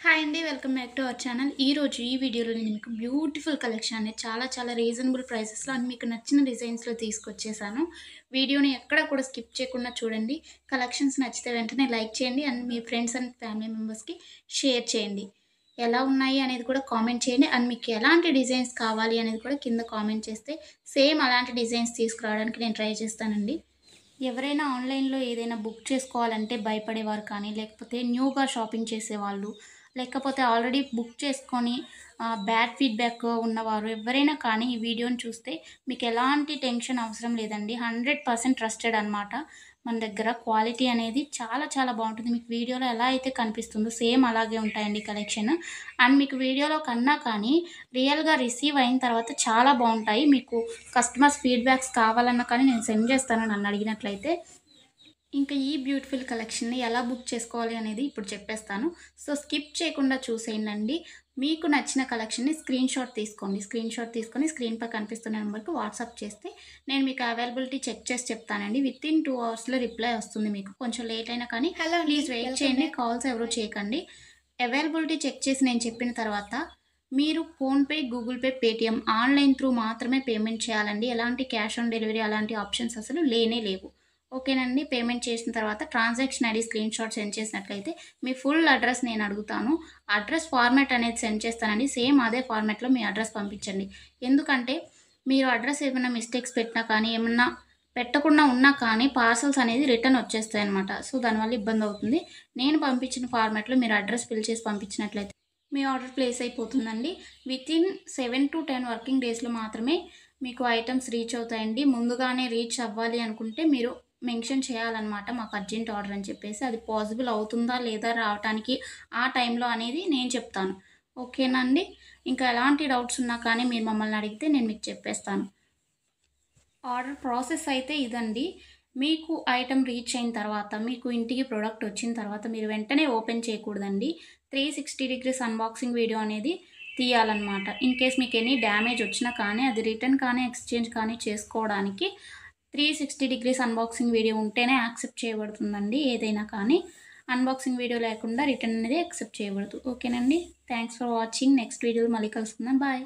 Hi అండి. Welcome back to our channel. ఈరోజు ఈ వీడియోలో నేను మీకు బ్యూటిఫుల్ కలెక్షన్ అనేది చాలా రీజనబుల్ ప్రైసెస్‌లో అండ్ మీకు నచ్చిన డిజైన్స్‌లో తీసుకొచ్చేసాను. వీడియోని ఎక్కడ కూడా స్కిప్ చేయకుండా చూడండి. కలెక్షన్స్ నచ్చితే వెంటనే లైక్ చేయండి and me friends and family మెంబర్స్‌కి షేర్ చేయండి. ఎలా ఉన్నాయి అనేది కూడా కామెంట్ చేయండి. అండ్ మీకు ఎలాంటి డిజైన్స్ కావాలి అనేది కూడా కింద కామెంట్ చేస్తే సేమ్ అలాంటి డిజైన్స్ తీసుకురావడానికి నేను ట్రై చేస్తానండి. ఎవరైనా ఆన్‌లైన్‌లో ఏదైనా బుక్ చేసుకోవాలంటే భయపడేవారు కానీ, లేకపోతే న్యూగా షాపింగ్ చేసేవాళ్ళు, లేకపోతే ఆల్రెడీ బుక్ చేసుకొని బ్యాడ్ ఫీడ్‌బ్యాక్ ఉన్నవారు ఎవ్వరైనా కానీ ఈ వీడియోని చూస్తే మీకు ఎలాంటి టెన్షన్ అవసరం లేదండి. 100% ట్రస్టెడ్ అనమాట. మన దగ్గర క్వాలిటీ అనేది చాలా బావుంటుంది. మీకు వీడియోలో ఎలా అయితే కనిపిస్తుందో సేమ్ అలాగే ఉంటాయండి కలెక్షన్. అండ్ మీకు వీడియోలో కన్నా కానీ రియల్‌గా రిసీవ్ అయిన తర్వాత చాలా బావుంటాయి. మీకు కస్టమర్స్ ఫీడ్‌బ్యాక్స్ కావాలన్నా కానీ నేను సెండ్ చేస్తాను నన్ను అడిగినట్లయితే. ఇంకా ఈ బ్యూటిఫుల్ కలెక్షన్‌ని ఎలా బుక్ చేసుకోవాలి అనేది ఇప్పుడు చెప్పేస్తాను. సో, స్కిప్ చేయకుండా చూసేయండండి. మీకు నచ్చిన కలెక్షన్‌ని స్క్రీన్‌షాట్ తీసుకోండి. స్క్రీన్‌షాట్ తీసుకొని స్క్రీన్‌పై కనిపిస్తున్న నెంబర్‌కి వాట్సాప్ చేస్తే నేను మీకు అవైలబిలిటీ చెక్ చేసి చెప్తానండి. వితిన్ 2 అవర్స్‌లో రిప్లై వస్తుంది మీకు. కొంచెం లేట్ అయినా కానీ ప్లీజ్ వెయిట్ చేయండి. కాల్స్ ఎవరు చేయకండి. అవైలబిలిటీ చెక్ చేసి నేను చెప్పిన తర్వాత మీరు PhonePe, Google pay, Paytm online through మాత్రమే పేమెంట్ చేయాలండి. ఎలాంటి క్యాష్ ఆన్ డెలివరీ అలాంటి ఆప్షన్స్ అసలు లేనే లేవు. ఓకేనండి. పేమెంట్ చేసిన తర్వాత ట్రాన్సాక్షన్ ఐడీ స్క్రీన్‌షాట్ సెండ్ చేసినట్లయితే మీ ఫుల్ అడ్రస్ నేను అడుగుతాను. అడ్రస్ ఫార్మాట్ అనేది సెండ్ చేస్తానండి. సేమ్ అదే ఫార్మాట్‌లో మీ అడ్రస్ పంపించండి. ఎందుకంటే మీరు అడ్రస్ ఏమైనా మిస్టేక్స్ పెట్టినా కానీ, ఏమన్నా పెట్టకుండా ఉన్నా కానీ పార్సెల్స్ అనేది రిటర్న్ వచ్చేస్తాయన్నమాట. సో, దానివల్ల ఇబ్బందవుతుంది. నేను పంపించిన ఫార్మాట్‌లో మీరు అడ్రస్ ఫిల్ చేసి పంపించినట్లయితే మీ ఆర్డర్ ప్లేస్ అయిపోతుందండి. వితిన్ 7-10 వర్కింగ్ డేస్‌లో మాత్రమే మీకు ఐటెమ్స్ రీచ్ అవుతాయండి. ముందుగానే రీచ్ అవ్వాలి అనుకుంటే మీరు మెన్షన్ చేయాలన్నమాట. మాకు అర్జెంట్ ఆర్డర్ అని చెప్పేసి. అది పాసిబుల్ అవుతుందా లేదా రావటానికి ఆ టైంలో అనేది నేను చెప్తాను. ఓకేనా అండి? ఇంకా ఎలాంటి డౌట్స్ ఉన్నా కానీ మీరు మమ్మల్ని అడిగితే నేను మీకు చెప్పేస్తాను. ఆర్డర్ ప్రాసెస్ అయితే ఇదండి. మీకు ఐటెమ్ రీచ్ అయిన తర్వాత, మీకు ఇంటికి ప్రొడక్ట్ వచ్చిన తర్వాత మీరు వెంటనే ఓపెన్ చేయకూడదండి. 360 డిగ్రీస్ అన్బాక్సింగ్ వీడియో అనేది తీయాలన్నమాట. ఇన్ కేస్ మీకు ఎనీ డ్యామేజ్ వచ్చినా కానీ, అది రిటర్న్ కానీ, ఎక్స్‌చేంజ్ కానీ చేసుకోవడానికి 360 డిగ్రీస్ అన్బాక్సింగ్ వీడియో ఉంటేనే యాక్సెప్ట్ చేయబడుతుందండి ఏదైనా కానీ. అన్బాక్సింగ్ వీడియో లేకుండా రిటర్న్ అనేది యాక్సెప్ట్ చేయబడదు. ఓకేనండి. Thanks for watching. నెక్స్ట్ వీడియోలో మళ్ళీ కలుసుకుందాం. బాయ్.